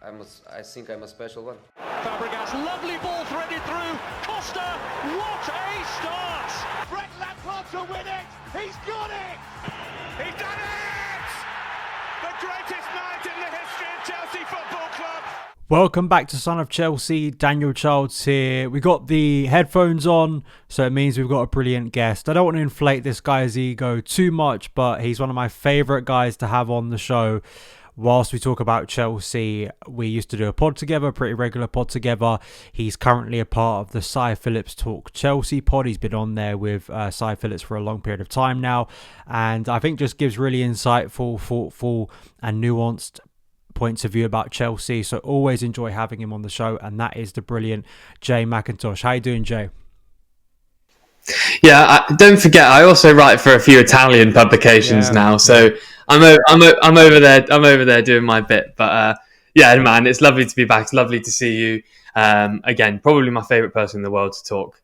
I think I'm a special one. Fabregas, lovely ball threaded through. Costa, what a start! Frank Lampard to win it. He's got it. He's done it! The greatest night in the history of Chelsea Football Club. Welcome back to Son of Chelsea. Daniel Childs here. We got the headphones on, so it means we've got a brilliant guest. I don't want to inflate this guy's ego too much, but he's one of my favourite guys to have on the show. Whilst we talk about Chelsea, we used to do a pod together, a pretty regular pod together. He's currently a part of the Cy Phillips Talk Chelsea pod. He's been on there with Cy Phillips for a long period of time now, and I think just gives really insightful, thoughtful and nuanced points of view about Chelsea. So always enjoy having him on the show, and that is the brilliant Jai Mcintosh. How you doing, Jay? Yeah, don't forget, I also write for a few Italian publications now, so I'm over there. I'm over there doing my bit. But yeah, man, it's lovely to be back. It's lovely to see you again. Probably my favourite person in the world to talk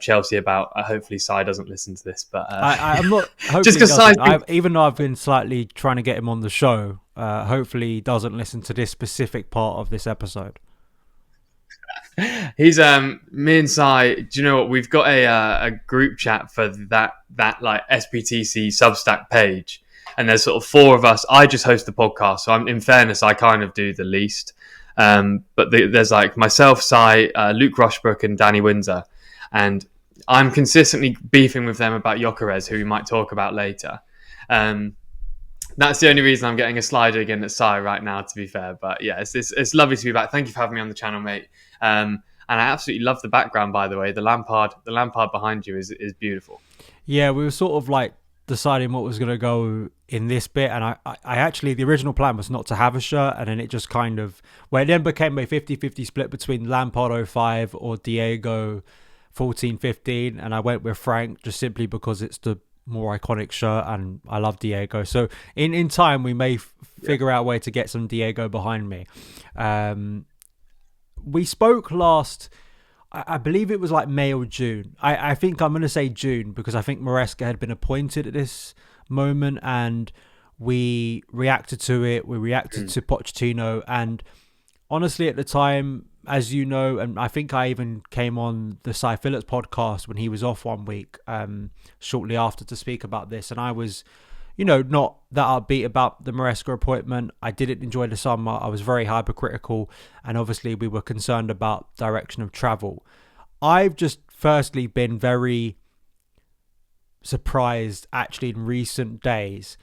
Chelsea about. Hopefully, Cy doesn't listen to this, but I'm not. Just because even though I've been slightly trying to get him on the show, hopefully he doesn't listen to this specific part of this episode. He's me and Cy. Do you know what? We've got a group chat for that like SPTC Substack page, and there's sort of four of us. I just host the podcast, so in fairness, I kind of do the least. But there's like myself, Cy, Luke Rushbrook, and Danny Windsor, and I'm consistently beefing with them about Gyökeres, who we might talk about later. That's the only reason I'm getting a slider again at Cy right now, to be fair. But yeah, it's lovely to be back. Thank you for having me on the channel, mate. And I absolutely love the background, by the way. The Lampard behind you is beautiful. Yeah, we were sort of like deciding what was going to go in this bit, and I actually, the original plan was not to have a shirt, and then it just kind of, well, it then became a 50-50 split between Lampard 05 or Diego 14-15, and I went with Frank just simply because it's the more iconic shirt, and I love Diego. So in time, we may figure out a way to get some Diego behind me. We spoke last, I believe it was like May or June. I think I'm going to say June because I think Maresca had been appointed at this moment, and we reacted to it. We reacted to Pochettino, and honestly at the time, as you know, and I think I even came on the Cy Phillips podcast when he was off one week shortly after to speak about this, and I was, not that upbeat about the Maresca appointment. I didn't enjoy the summer. I was very hypercritical, and obviously we were concerned about direction of travel. I've just firstly been very surprised actually in recent days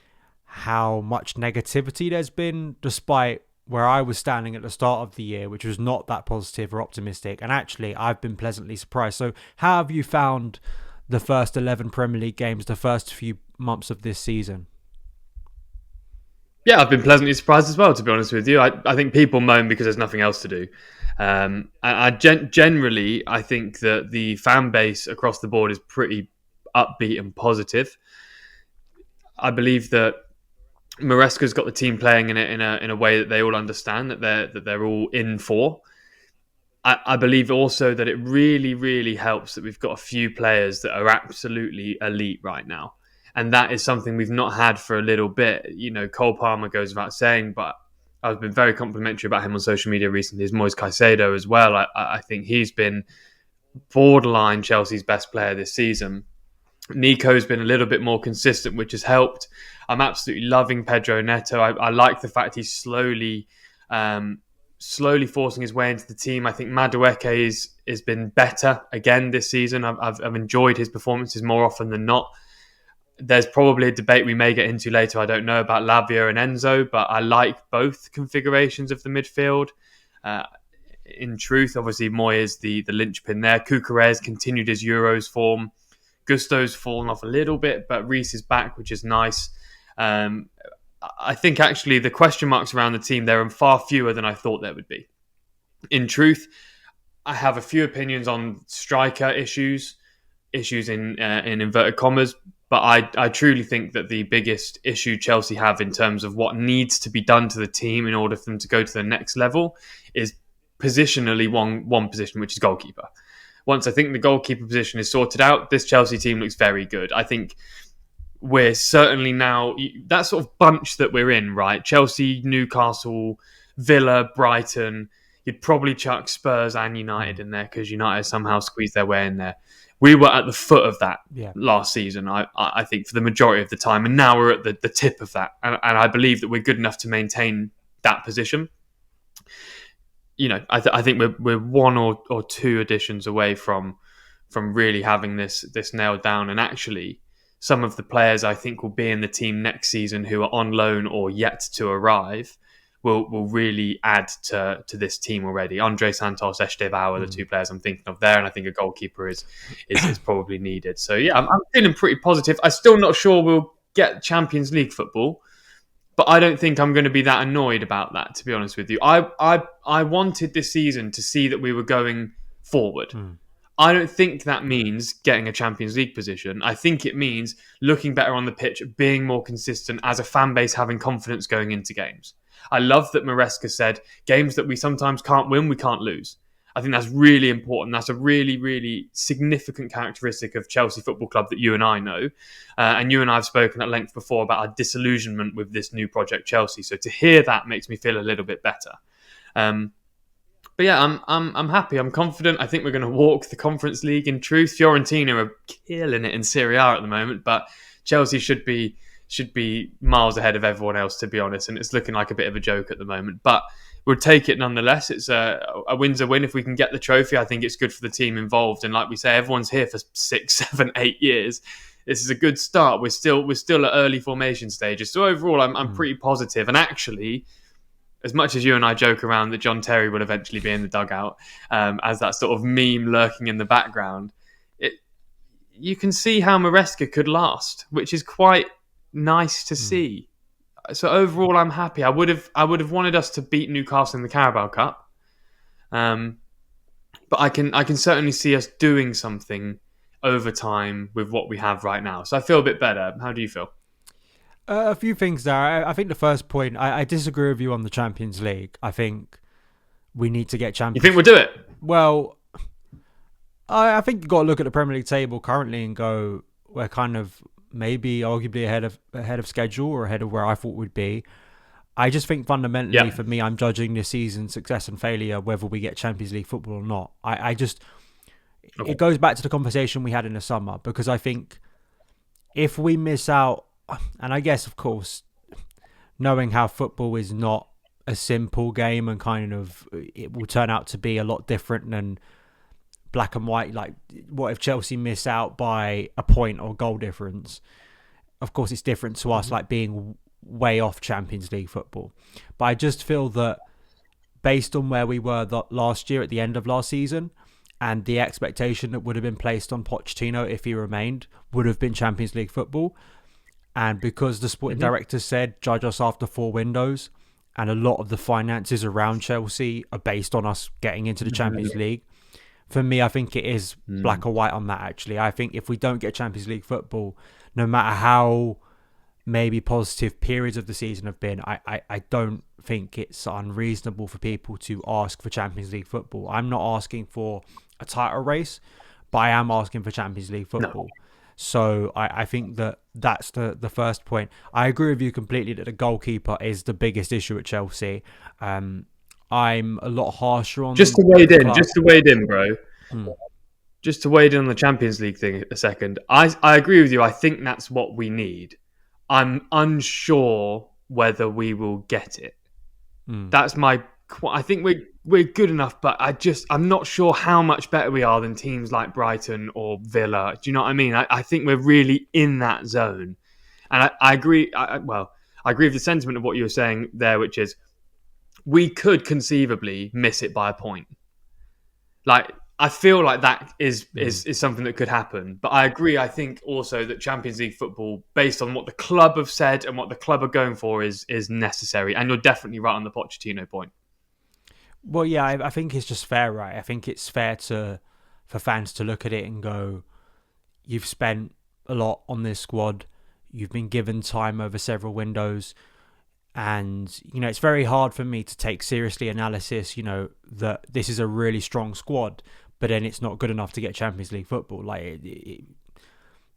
how much negativity there's been, despite where I was standing at the start of the year, which was not that positive or optimistic. And actually, I've been pleasantly surprised. So how have you found the first 11 Premier League games, the first few months of this season? Yeah, I've been pleasantly surprised as well, to be honest with you. I think people moan because there's nothing else to do. Generally, I think that the fan base across the board is pretty upbeat and positive. I believe that Maresca's got the team playing in a way that they all understand, that they're all in for. I believe also that it really, really helps that we've got a few players that are absolutely elite right now. And that is something we've not had for a little bit. Cole Palmer goes without saying, but I've been very complimentary about him on social media recently. There's Moise Caicedo as well. I think he's been borderline Chelsea's best player this season. Nico's been a little bit more consistent, which has helped. I'm absolutely loving Pedro Neto. I like the fact he's slowly forcing his way into the team. I think Madueke has been better again this season. I've enjoyed his performances more often than not. There's probably a debate we may get into later, I don't know, about Lavia and Enzo, but I like both configurations of the midfield. In truth, obviously, Moy is the linchpin there. Gyökeres continued his Euros form. Gusto's fallen off a little bit, but Reece is back, which is nice. I think actually the question marks around the team, there are far fewer than I thought there would be. In truth, I have a few opinions on striker issues in inverted commas, but I truly think that the biggest issue Chelsea have in terms of what needs to be done to the team in order for them to go to the next level is positionally one position, which is goalkeeper. Once I think the goalkeeper position is sorted out, this Chelsea team looks very good. I think we're certainly now that sort of bunch that we're in, right? Chelsea, Newcastle, Villa, Brighton. You'd probably chuck Spurs and United in there because United somehow squeezed their way in there. We were at the foot of that last season, I think, for the majority of the time. And now we're at the tip of that. And I believe that we're good enough to maintain that position. I think we're one or two additions away from really having this nailed down. And actually, some of the players I think will be in the team next season who are on loan or yet to arrive will really add to this team already. Andre Santos, Esteban are the two players I'm thinking of there, and I think a goalkeeper is probably needed. So yeah, I'm feeling pretty positive. I'm still not sure we'll get Champions League football, but I don't think I'm going to be that annoyed about that, to be honest with you. I wanted this season to see that we were going forward. I don't think that means getting a Champions League position. I think it means looking better on the pitch, being more consistent as a fan base, having confidence going into games. I love that Maresca said, games that we sometimes can't win, we can't lose. I think that's really important. That's a really, really significant characteristic of Chelsea Football Club that you and I know. And you and I have spoken at length before about our disillusionment with this new project Chelsea. So to hear that makes me feel a little bit better. But yeah, I'm happy. I'm confident. I think we're going to walk the Conference League in truth. Fiorentina are killing it in Serie A at the moment, but Chelsea should be miles ahead of everyone else, to be honest. And it's looking like a bit of a joke at the moment, but we'll take it nonetheless. It's a win's a win. If we can get the trophy, I think it's good for the team involved. And like we say, everyone's here for 6, 7, 8 years. This is a good start. We're still at early formation stages. So overall, I'm pretty positive. And actually, as much as you and I joke around that John Terry will eventually be in the dugout as that sort of meme lurking in the background, you can see how Maresca could last, which is quite nice to see. So overall, I'm happy. I would have wanted us to beat Newcastle in the Carabao Cup, but I can certainly see us doing something over time with what we have right now. So I feel a bit better. How do you feel? A few things there. I think the first point, I disagree with you on the Champions League. I think we need to get Champions. You think we'll do it? Well, I think you've got to look at the Premier League table currently and go, we're kind of maybe arguably ahead of schedule or ahead of where I thought we'd be. I just think fundamentally for me, I'm judging this season's success and failure whether we get Champions League football or not. It goes back to the conversation we had in the summer, because I think if we miss out, and I guess, of course, knowing how football is not a simple game and kind of it will turn out to be a lot different than black and white. Like, what if Chelsea miss out by a point or goal difference? Of course, it's different to us, like being way off Champions League football. But I just feel that based on where we were last year at the end of last season, and the expectation that would have been placed on Pochettino if he remained would have been Champions League football. And because the sporting director said, judge us after 4 windows, and a lot of the finances around Chelsea are based on us getting into the Champions League, for me, I think it is black or white on that, actually. I think if we don't get Champions League football, no matter how maybe positive periods of the season have been, I don't think it's unreasonable for people to ask for Champions League football. I'm not asking for a title race, but I am asking for Champions League football. No. So I think that's the first point. I agree with you completely that the goalkeeper is the biggest issue at Chelsea. I'm a lot harsher on... Just to wade in, bro. Just to wade in on the Champions League thing a second. I agree with you. I think that's what we need. I'm unsure whether we will get it. That's my... I think we're good enough, but I'm not sure how much better we are than teams like Brighton or Villa. Do you know what I mean? I think we're really in that zone. And I agree. I agree with the sentiment of what you were saying there, which is we could conceivably miss it by a point. Like, I feel like that is something that could happen. But I agree. I think also that Champions League football, based on what the club have said and what the club are going for, is necessary. And you're definitely right on the Pochettino point. Well, yeah, I think it's just fair, right? I think it's fair for fans to look at it and go, you've spent a lot on this squad. You've been given time over several windows. And, it's very hard for me to take seriously analysis, that this is a really strong squad, but then it's not good enough to get Champions League football. Like,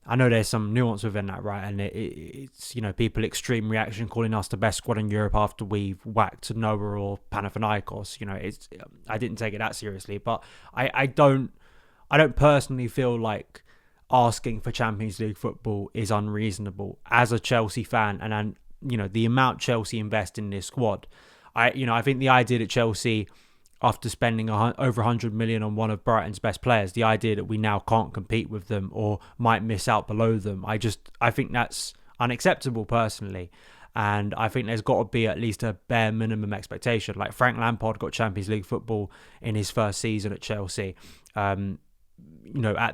I know there's some nuance within that, right? And it's, people extreme reaction calling us the best squad in Europe after we've whacked Noah or Panathinaikos. I didn't take it that seriously, but I don't personally feel like asking for Champions League football is unreasonable as a Chelsea fan, and the amount Chelsea invest in this squad. I think the idea that Chelsea, after spending over 100 million on one of Brighton's best players, the idea that we now can't compete with them or might miss out below them, I think that's unacceptable personally. And I think there's got to be at least a bare minimum expectation. Like Frank Lampard got Champions League football in his first season at Chelsea. At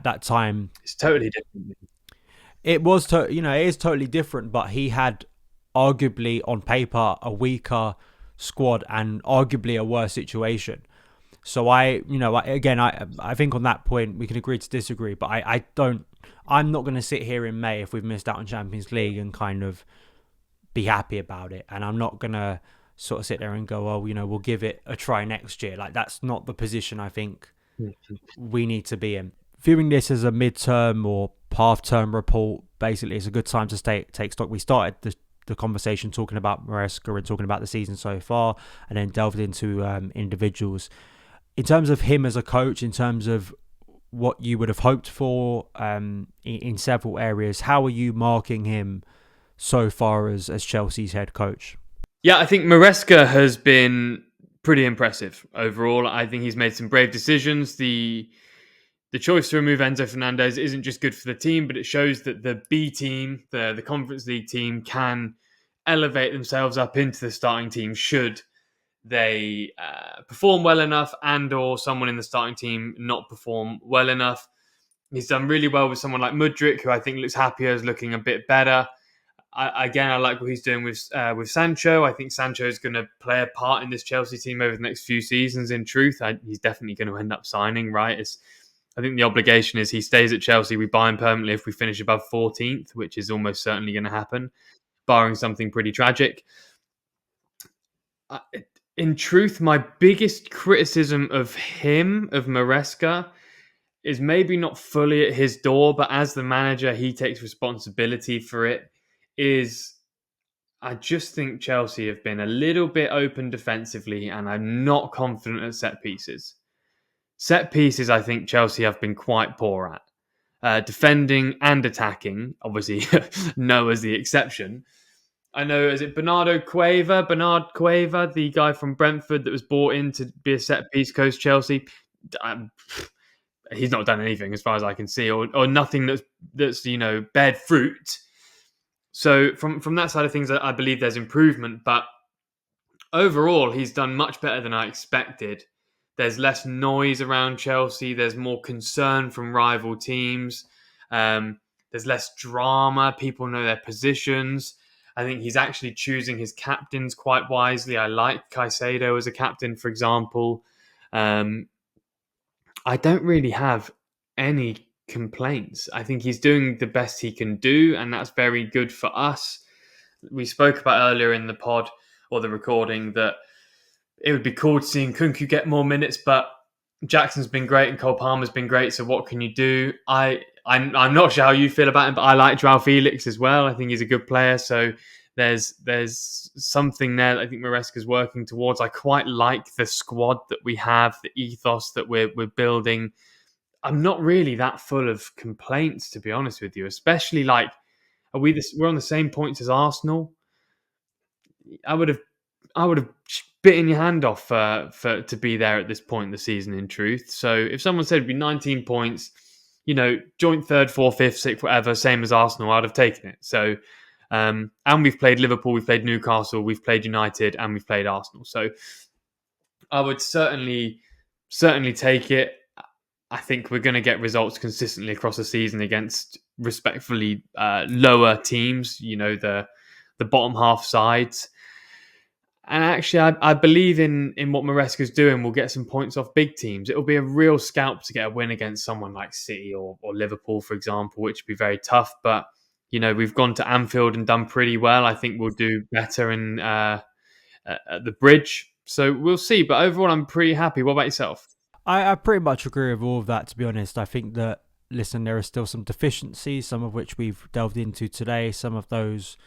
that time, it's totally different. It was, it is totally different, but he had arguably on paper a weaker squad and arguably a worse situation. So I think on that point we can agree to disagree, but I'm not going to sit here in May if we've missed out on Champions League and kind of be happy about it. And I'm not going to sort of sit there and go, we'll give it a try next year. Like, that's not the position I think we need to be in. Viewing this as a midterm or half-term report, basically it's a good time to take stock. We started the conversation talking about Maresca and talking about the season so far, and then delved into individuals. In terms of him as a coach, in terms of what you would have hoped for in several areas, how are you marking him so far as Chelsea's head coach? Yeah, I think Maresca has been pretty impressive overall. I think he's made some brave decisions. The choice to remove Enzo Fernandez isn't just good for the team, but it shows that the B team, the Conference League team, can elevate themselves up into the starting team should they perform well enough, and or someone in the starting team not perform well enough. He's done really well with someone like Mudryk, who I think looks happier, is looking a bit better. I like what he's doing with Sancho. I think Sancho is going to play a part in this Chelsea team over the next few seasons. In truth, he's definitely going to end up signing, right? I think the obligation is he stays at Chelsea. We buy him permanently if we finish above 14th, which is almost certainly going to happen, barring something pretty tragic. In truth, my biggest criticism of him, of Maresca, is maybe not fully at his door, but as the manager, he takes responsibility for it. I just think Chelsea have been a little bit open defensively, and I'm not confident at set pieces. Set pieces, I think Chelsea have been quite poor at. Defending and attacking, obviously, Noah's the exception. I know, is it Bernard Cueva, the guy from Brentford that was brought in to be a set piece coach Chelsea? He's not done anything as far as I can see, or nothing that's bared fruit. So from that side of things, I believe there's improvement, but overall, he's done much better than I expected. There's less noise around Chelsea. There's more concern from rival teams. There's less drama. People know their positions. I think he's actually choosing his captains quite wisely. I like Caicedo as a captain, for example. I don't really have any complaints. I think he's doing the best he can do, and that's very good for us. We spoke about earlier in the pod or the recording that it would be cool to see Nkunku get more minutes, but Jackson's been great and Cole Palmer's been great, so what can you do? I'm not sure how you feel about him, but I like Joao Felix as well. I think he's a good player, so there's something there that I think Maresca's working towards. I quite like the squad that we have, the ethos that we're building. I'm not really that full of complaints, to be honest with you, especially we're on the same points as Arsenal. I would have bitten your hand off to be there at this point in the season, in truth. So if someone said it'd be 19 points, joint third, fourth, fifth, sixth, whatever, same as Arsenal, I'd have taken it. So, and we've played Liverpool, we've played Newcastle, we've played United, and we've played Arsenal. So I would certainly take it. I think we're going to get results consistently across the season against respectfully lower teams, the bottom half sides. And actually, I believe in what Maresca's doing. We'll get some points off big teams. It'll be a real scalp to get a win against someone like City or Liverpool, for example, which would be very tough. But, we've gone to Anfield and done pretty well. I think we'll do better at the Bridge. So we'll see. But overall, I'm pretty happy. What about yourself? I pretty much agree with all of that, to be honest. I think that listen, there are still some deficiencies, some of which we've delved into today. Some of those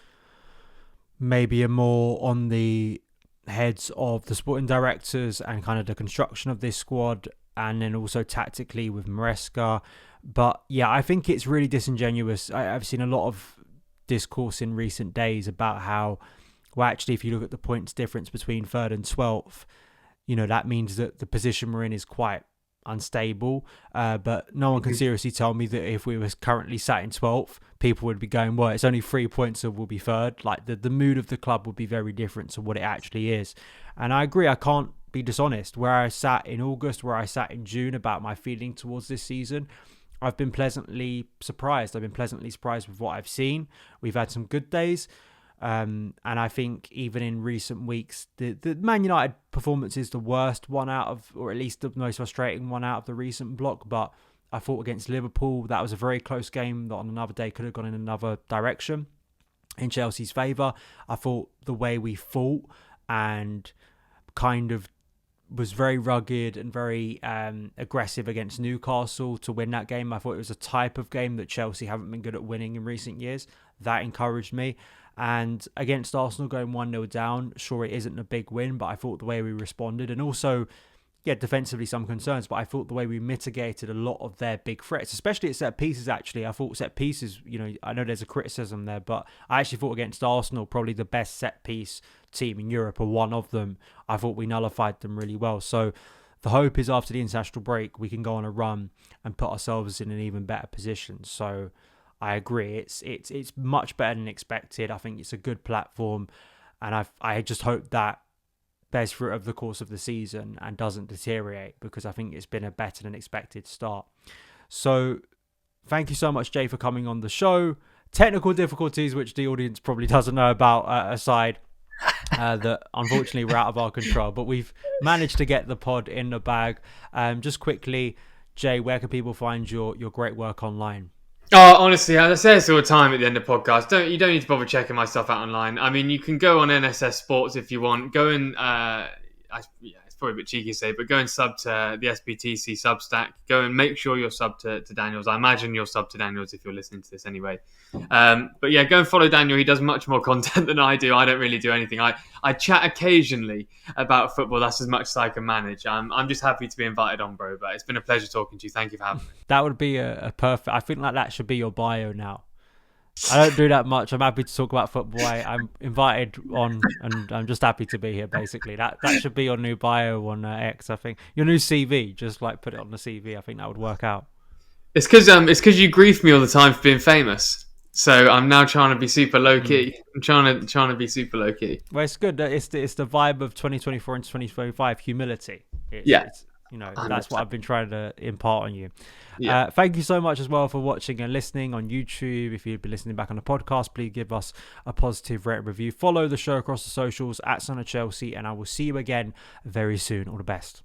maybe are more on the heads of the sporting directors and kind of the construction of this squad, and then also tactically with Maresca. But yeah, I think it's really disingenuous. I've seen a lot of discourse in recent days about how, well, actually, if you look at the points difference between 3rd and 12th, that means that the position we're in is quite unstable. But no one can seriously tell me that if we were currently sat in 12th, people would be going, well, it's only 3 points, so we'll be 3rd. Like the mood of the club would be very different to what it actually is. And I agree, I can't be dishonest. Where I sat in August, where I sat in June about my feeling towards this season, I've been pleasantly surprised. I've been pleasantly surprised with what I've seen. We've had some good days. And I think even in recent weeks, the Man United performance is the worst one out of, or at least the most frustrating one out of the recent block. But I thought against Liverpool, that was a very close game that on another day could have gone in another direction in Chelsea's favour. I thought the way we fought and kind of was very rugged and very aggressive against Newcastle to win that game. I thought it was a type of game that Chelsea haven't been good at winning in recent years. That encouraged me. And against Arsenal going 1-0 down, sure, it isn't a big win, but I thought the way we responded, and also, yeah, defensively some concerns, but I thought the way we mitigated a lot of their big threats, especially at set pieces, actually. I thought set pieces, I know there's a criticism there, but I actually thought against Arsenal, probably the best set piece team in Europe, or one of them. I thought we nullified them really well. So the hope is after the international break, we can go on a run and put ourselves in an even better position. So I agree. It's much better than expected. I think it's a good platform, and I just hope that bears fruit over the course of the season and doesn't deteriorate, because I think it's been a better than expected start. So thank you so much, Jay, for coming on the show. Technical difficulties, which the audience probably doesn't know about, aside, that unfortunately were out of our control, but we've managed to get the pod in the bag. Just quickly, Jay, where can people find your great work online? Oh, honestly, I say this all the time at the end of podcasts. You don't need to bother checking my stuff out online. I mean, you can go on NSS Sports if you want. Go and it's probably a bit cheeky to say, but go and sub to the SBTC Substack. Go and make sure you're sub to Daniels. I imagine you're sub to Daniels if you're listening to this anyway. But yeah, go and follow Daniel. He does much more content than I do. I don't really do anything. I chat occasionally about football. That's as much as I can manage. I'm just happy to be invited on, bro. But it's been a pleasure talking to you. Thank you for having me. That would be a perfect... I think that should be your bio now. I don't do that much. I'm happy to talk about football. I'm invited on, and I'm just happy to be here, basically. That should be your new bio on X, I think. Your new CV. Just put it on the CV. I think that would work out. It's because you grief me all the time for being famous. So I'm now trying to be super low key. I'm trying to be super low key. Well, it's good. It's the vibe of 2024 and 2025. Humility. That's what I've been trying to impart on you. Yeah. Thank you so much as well for watching and listening on YouTube. If you've been listening back on the podcast, please give us a positive rating review. Follow the show across the socials at SonOfChelsea, and I will see you again very soon. All the best.